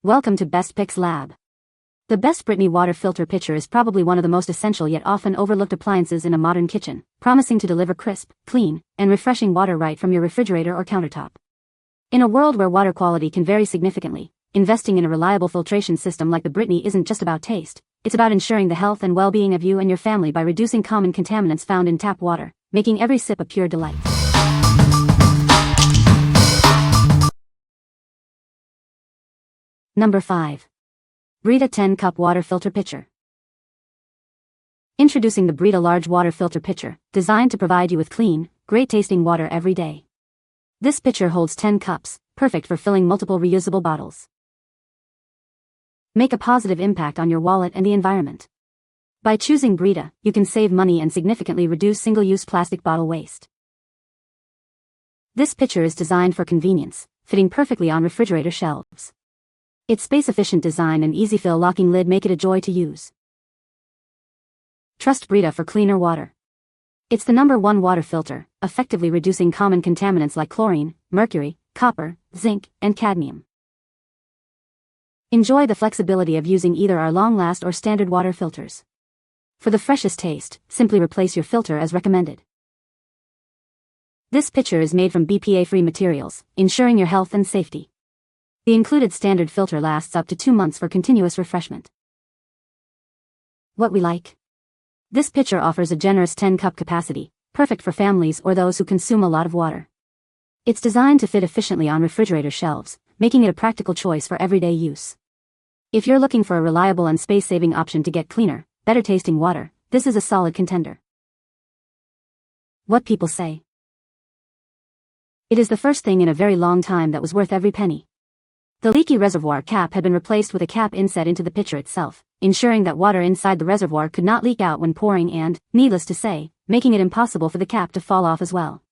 Welcome to Best Picks Lab. The Best Brittany Water Filter Pitcher is probably one of the most essential yet often overlooked appliances in a modern kitchen, promising to deliver crisp, clean, and refreshing water right from your refrigerator or countertop. In a world where water quality can vary significantly, investing in a reliable filtration system like the Brittany isn't just about taste, it's about ensuring the health and well-being of you and your family by reducing common contaminants found in tap water, making every sip a pure delight. Number 5. Brita 10-Cup Water Filter Pitcher. Introducing the Brita Large Water Filter Pitcher, designed to provide you with clean, great-tasting water every day. This pitcher holds 10 cups, perfect for filling multiple reusable bottles. Make a positive impact on your wallet and the environment. By choosing Brita, you can save money and significantly reduce single-use plastic bottle waste. This pitcher is designed for convenience, fitting perfectly on refrigerator shelves. Its space-efficient design and easy-fill locking lid make it a joy to use. Trust Brita for cleaner water. It's the #1 water filter, effectively reducing common contaminants like chlorine, mercury, copper, zinc, and cadmium. Enjoy the flexibility of using either our long-last or standard water filters. For the freshest taste, simply replace your filter as recommended. This pitcher is made from BPA-free materials, ensuring your health and safety. The included standard filter lasts up to 2 months for continuous refreshment. What we like? This pitcher offers a generous 10-cup capacity, perfect for families or those who consume a lot of water. It's designed to fit efficiently on refrigerator shelves, making it a practical choice for everyday use. If you're looking for a reliable and space-saving option to get cleaner, better-tasting water, this is a solid contender. What people say? It is the first thing in a very long time that was worth every penny. The leaky reservoir cap had been replaced with a cap inset into the pitcher itself, ensuring that water inside the reservoir could not leak out when pouring and, needless to say, making it impossible for the cap to fall off as well.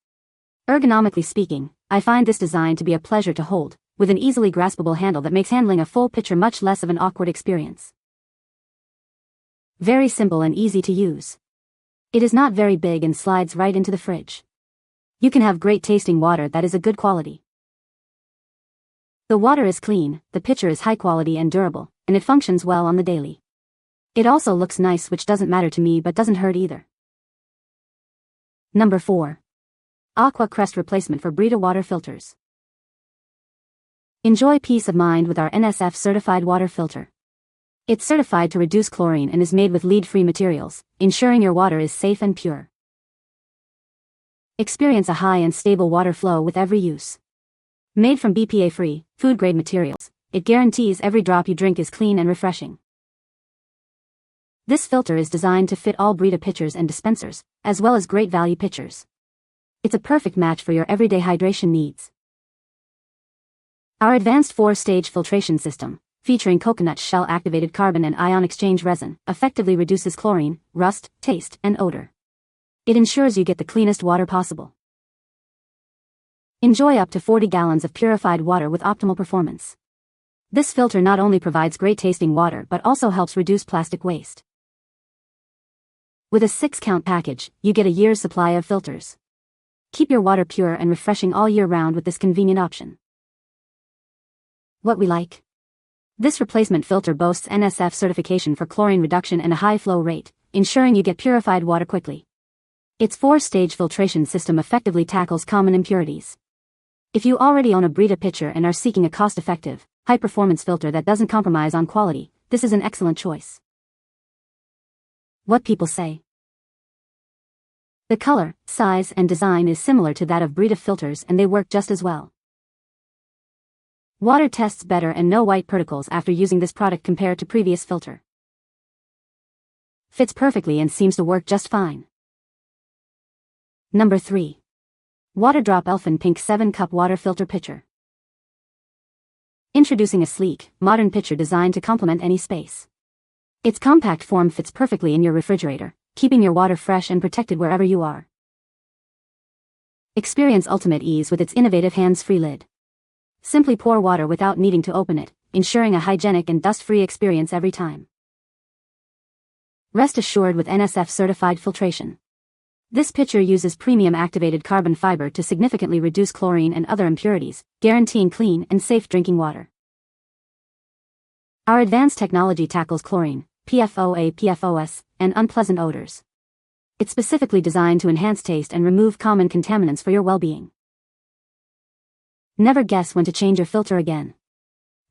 Ergonomically speaking, I find this design to be a pleasure to hold, with an easily graspable handle that makes handling a full pitcher much less of an awkward experience. Very simple and easy to use. It is not very big and slides right into the fridge. You can have great tasting water that is a good quality. The water is clean, the pitcher is high quality and durable, and it functions well on the daily. It also looks nice, which doesn't matter to me but doesn't hurt either. Number 4. AQUA CREST Replacement for Brita Water Filters. Enjoy peace of mind with our NSF certified water filter. It's certified to reduce chlorine and is made with lead-free materials, ensuring your water is safe and pure. Experience a high and stable water flow with every use. Made from BPA-free, food-grade materials, it guarantees every drop you drink is clean and refreshing. This filter is designed to fit all Brita pitchers and dispensers, as well as great value pitchers. It's a perfect match for your everyday hydration needs. Our advanced 4-stage filtration system, featuring coconut shell-activated carbon and ion exchange resin, effectively reduces chlorine, rust, taste, and odor. It ensures you get the cleanest water possible. Enjoy up to 40 gallons of purified water with optimal performance. This filter not only provides great tasting water but also helps reduce plastic waste. With a 6-count package, you get a year's supply of filters. Keep your water pure and refreshing all year round with this convenient option. What we like? This replacement filter boasts NSF certification for chlorine reduction and a high flow rate, ensuring you get purified water quickly. Its 4-stage filtration system effectively tackles common impurities. If you already own a Brita pitcher and are seeking a cost-effective, high-performance filter that doesn't compromise on quality, this is an excellent choice. What people say? The color, size, and design is similar to that of Brita filters and they work just as well. Water tests better and no white particles after using this product compared to previous filter. Fits perfectly and seems to work just fine. Number 3. Waterdrop Elfin Pink 7-Cup Water Filter Pitcher. Introducing a sleek, modern pitcher designed to complement any space. Its compact form fits perfectly in your refrigerator, keeping your water fresh and protected wherever you are. Experience ultimate ease with its innovative hands-free lid. Simply pour water without needing to open it, ensuring a hygienic and dust-free experience every time. Rest assured with NSF certified filtration. This pitcher uses premium activated carbon fiber to significantly reduce chlorine and other impurities, guaranteeing clean and safe drinking water. Our advanced technology tackles chlorine, PFOA, PFOS, and unpleasant odors. It's specifically designed to enhance taste and remove common contaminants for your well-being. Never guess when to change your filter again.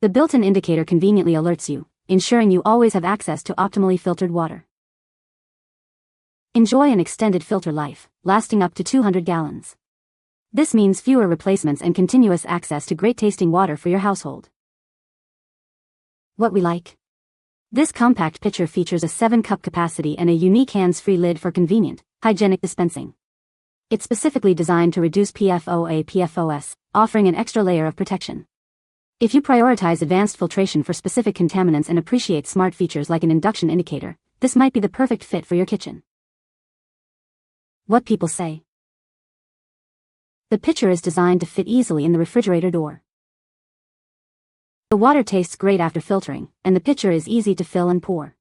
The built-in indicator conveniently alerts you, ensuring you always have access to optimally filtered water. Enjoy an extended filter life, lasting up to 200 gallons. This means fewer replacements and continuous access to great-tasting water for your household. What we like. This compact pitcher features a 7-cup capacity and a unique hands-free lid for convenient, hygienic dispensing. It's specifically designed to reduce PFOA, PFOS, offering an extra layer of protection. If you prioritize advanced filtration for specific contaminants and appreciate smart features like an induction indicator, this might be the perfect fit for your kitchen. What people say. The pitcher is designed to fit easily in the refrigerator door. The water tastes great after filtering, and the pitcher is easy to fill and pour.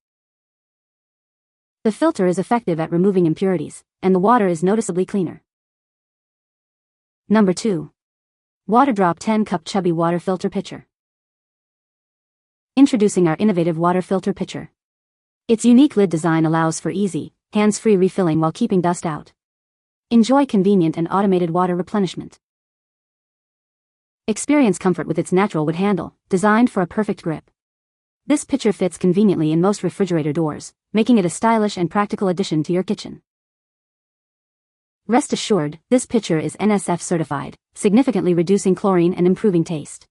The filter is effective at removing impurities, and the water is noticeably cleaner. Number 2. Waterdrop 10-cup Chubby Water Filter Pitcher. Introducing our innovative water filter pitcher. Its unique lid design allows for easy, hands-free refilling while keeping dust out. Enjoy convenient and automated water replenishment. Experience comfort with its natural wood handle, designed for a perfect grip. This pitcher fits conveniently in most refrigerator doors, making it a stylish and practical addition to your kitchen. Rest assured, this pitcher is NSF certified, significantly reducing chlorine and improving taste.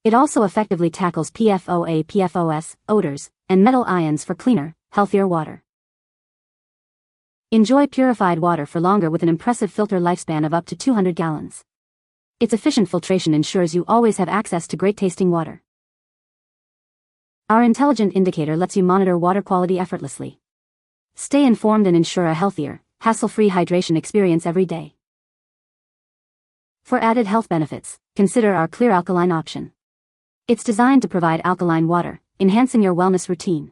It also effectively tackles PFOA, PFOS, odors, and metal ions for cleaner, healthier water. Enjoy purified water for longer with an impressive filter lifespan of up to 200 gallons. Its efficient filtration ensures you always have access to great-tasting water. Our intelligent indicator lets you monitor water quality effortlessly. Stay informed and ensure a healthier, hassle-free hydration experience every day. For added health benefits, consider our clear alkaline option. It's designed to provide alkaline water, enhancing your wellness routine.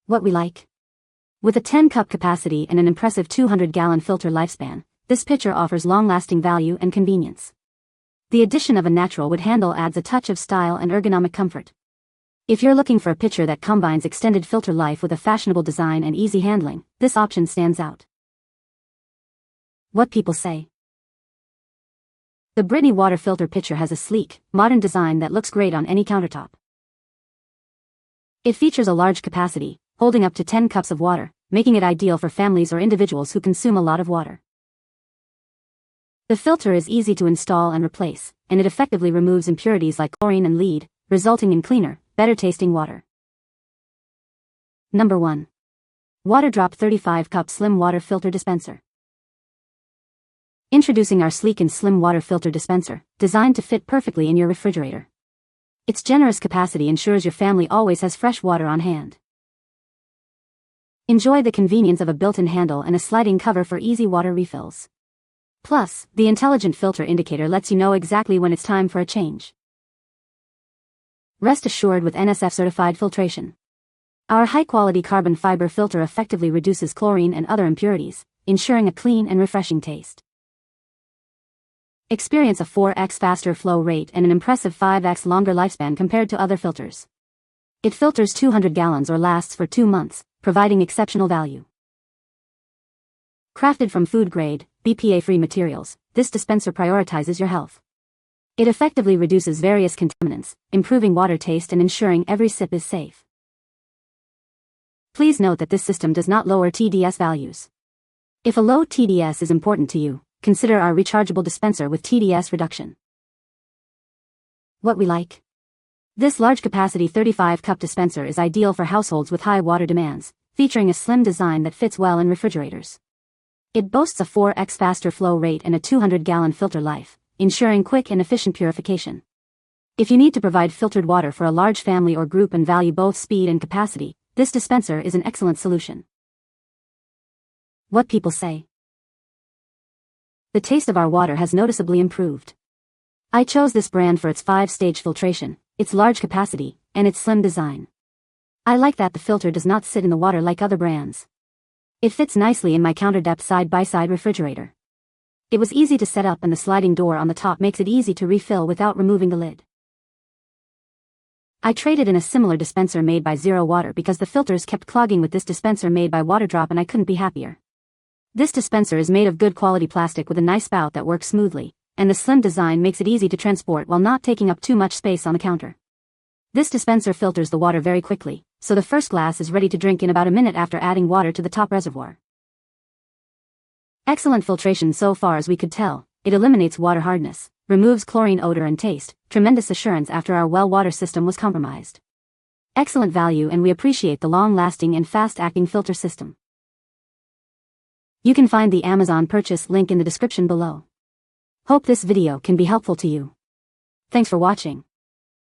What we like. With a 10-cup capacity and an impressive 200-gallon filter lifespan, this pitcher offers long-lasting value and convenience. The addition of a natural wood handle adds a touch of style and ergonomic comfort. If you're looking for a pitcher that combines extended filter life with a fashionable design and easy handling, this option stands out. What people say. The Brittany Water Filter Pitcher has a sleek, modern design that looks great on any countertop. It features a large capacity, holding up to 10 cups of water, making it ideal for families or individuals who consume a lot of water. The filter is easy to install and replace, and it effectively removes impurities like chlorine and lead, resulting in cleaner, better-tasting water. Number 1. Waterdrop 35-cup Slim Water Filter Dispenser. Introducing our sleek and slim water filter dispenser, designed to fit perfectly in your refrigerator. Its generous capacity ensures your family always has fresh water on hand. Enjoy the convenience of a built-in handle and a sliding cover for easy water refills. Plus, the intelligent filter indicator lets you know exactly when it's time for a change. Rest assured with NSF-certified filtration. Our high-quality carbon fiber filter effectively reduces chlorine and other impurities, ensuring a clean and refreshing taste. Experience a 4x faster flow rate and an impressive 5x longer lifespan compared to other filters. It filters 200 gallons or lasts for 2 months, providing exceptional value. Crafted from food-grade, BPA-free materials, this dispenser prioritizes your health. It effectively reduces various contaminants, improving water taste and ensuring every sip is safe. Please note that this system does not lower TDS values. If a low TDS is important to you, consider our rechargeable dispenser with TDS reduction. What we like. This large-capacity 35-cup dispenser is ideal for households with high water demands, featuring a slim design that fits well in refrigerators. It boasts a 4x faster flow rate and a 200-gallon filter life, ensuring quick and efficient purification. If you need to provide filtered water for a large family or group and value both speed and capacity, this dispenser is an excellent solution. What people say. The taste of our water has noticeably improved. I chose this brand for its 5-stage filtration, its large capacity, and its slim design. I like that the filter does not sit in the water like other brands. It fits nicely in my counter-depth side-by-side refrigerator. It was easy to set up and the sliding door on the top makes it easy to refill without removing the lid. I traded in a similar dispenser made by Zero Water because the filters kept clogging with this dispenser made by Waterdrop and I couldn't be happier. This dispenser is made of good quality plastic with a nice spout that works smoothly, and the slim design makes it easy to transport while not taking up too much space on the counter. This dispenser filters the water very quickly, so the first glass is ready to drink in about a minute after adding water to the top reservoir. Excellent filtration so far as we could tell. It eliminates water hardness, removes chlorine odor and taste, tremendous assurance after our well water system was compromised. Excellent value, and we appreciate the long-lasting and fast-acting filter system. You can find the Amazon purchase link in the description below. Hope this video can be helpful to you. Thanks for watching.